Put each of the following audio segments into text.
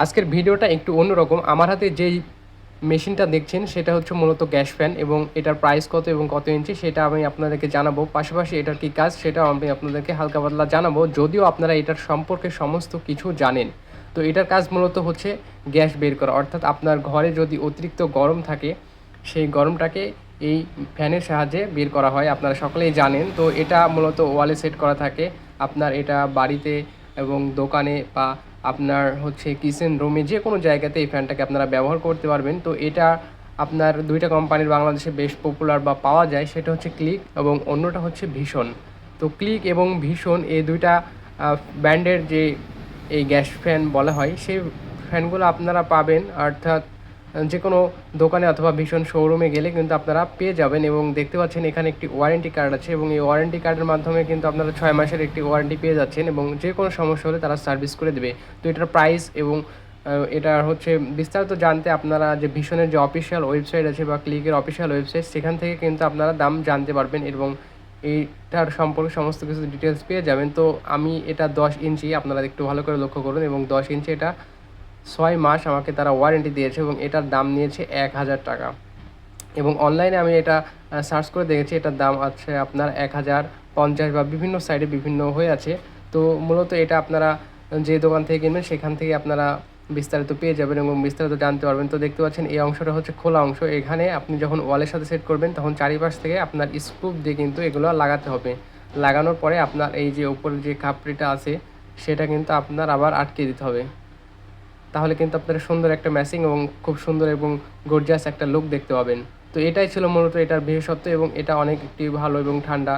আজকের ভিডিওটা একটু অন্যরকম। আমার হাতে যেই মেশিনটা দেখছেন সেটা হচ্ছে মূলত গ্যাস ফ্যান এবং এটার প্রাইস কত এবং কত ইঞ্চি সেটা আমি আপনাদেরকে জানাবো। পাশাপাশি এটার কী কাজ সেটাও আমি আপনাদেরকে হালকা পাতলা জানাবো, যদিও আপনারা এটার সম্পর্কে সমস্ত কিছু জানেন। তো এটার কাজ মূলত হচ্ছে গ্যাস বের করা, অর্থাৎ আপনার ঘরে যদি অতিরিক্ত গরম থাকে সেই গরমটাকে এই ফ্যানের সাহায্যে বের করা হয়, আপনারা সকলেই জানেন। তো এটা মূলত ওয়ালে সেট করা থাকে। আপনার এটা বাড়িতে এবং দোকানে বা আপনার হচ্ছে কিচেন রুমে যে কোনো জায়গাতে এই ফ্যানটাকে আপনারা ব্যবহার করতে পারবেন। তো এটা আপনার দুইটা কোম্পানির বাংলাদেশে বেশ পপুলার বা পাওয়া যায়, সেটা হচ্ছে ক্লিক এবং অন্যটা হচ্ছে ভীষণ। তো ক্লিক এবং ভীষণ এই দুইটা ব্র্যান্ডের যে এই গ্যাস ফ্যান বলা হয় সেই ফ্যানগুলো আপনারা পাবেন, অর্থাৎ যে কোনো দোকানে অথবা ভীষণ শোরুমে গেলে কিন্তু আপনারা পেয়ে যাবেন। এবং দেখতে পাচ্ছেন এখানে একটি ওয়ারেন্টি কার্ড আছে এবং এই ওয়ারেন্টি কার্ডের মাধ্যমে কিন্তু আপনারা 6 মাসের একটি ওয়ারেন্টি পেয়ে যাচ্ছেন এবং যে কোনো সমস্যা হলে তারা সার্ভিস করে দেবে। তো এটার প্রাইস এবং এটার হচ্ছে বিস্তারিত জানতে আপনারা যে ভীষণের যে অফিসিয়াল ওয়েবসাইট আছে বা ক্লিকের অফিসিয়াল ওয়েবসাইট সেখান থেকে কিন্তু আপনারা দাম জানতে পারবেন এবং এইটার সম্পর্কে সমস্ত কিছু ডিটেলস পেয়ে যাবেন। তো আমি এটা 10 ইঞ্চি, আপনারা একটু ভালো করে লক্ষ্য করুন, এবং 10 ইঞ্চি এটা 6 মাস আমাকে তারা ওয়ারেন্টি দিয়েছে এবং এটার দাম নিয়েছে 1000 টাকা। এবং অনলাইনে আমি এটা সার্চ করে দেখেছি, এটার দাম আছে আপনার 1050 বা বিভিন্ন সাইডে বিভিন্ন হয়ে আছে। তো মূলত এটা আপনারা যে দোকান থেকে কিনবেন সেখান থেকে আপনারা বিস্তারিত পেয়ে যাবেন এবং বিস্তারিত জানতে পারবেন। তো দেখতে পাচ্ছেন এই অংশটা হচ্ছে খোলা অংশ। এখানে আপনি যখন ওয়ালের সাথে সেট করবেন তখন চারিপাশ থেকে আপনার স্ক্রু দিয়ে কিন্তু এগুলো লাগাতে হবে। লাগানোর পরে আপনার এই যে উপরের যে খাপড়িটা আছে সেটা কিন্তু আপনার আবার আটকে দিতে হবে। তাহলে কিন্তু আপনারা সুন্দর একটা ম্যাচিং এবং খুব সুন্দর এবং গর্জিয়াস একটা লুক দেখতে পাবেন। তো এটাই ছিল মূলত এটার বিশেষত্ব এবং এটা অনেক একটি ভালো এবং ঠান্ডা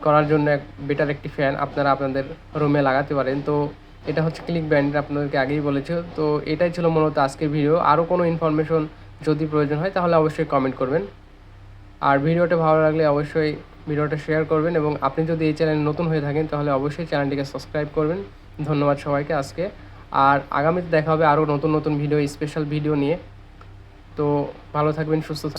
করার জন্য এক বেটার একটি ফ্যান আপনারা আপনাদের রুমে লাগাতে পারেন। তো এটা হচ্ছে ক্লিক ব্র্যান্ডের, আপনাদেরকে আগেই বলেছি। তো এটাই ছিল মূলত আজকের ভিডিও। আরও কোনো ইনফরমেশন যদি প্রয়োজন হয় তাহলে অবশ্যই কমেন্ট করবেন। আর ভিডিওটা ভালো লাগলে অবশ্যই ভিডিওটা শেয়ার করবেন এবং আপনি যদি এই চ্যানেলে নতুন হয়ে থাকেন তাহলে অবশ্যই চ্যানেলটিকে সাবস্ক্রাইব করবেন। ধন্যবাদ সবাইকে আজকে। আর আগামীতে দেখা হবে আরও নতুন নতুন ভিডিও, স্পেশাল ভিডিও নিয়ে। তো ভালো থাকবেন, সুস্থ থাকবেন।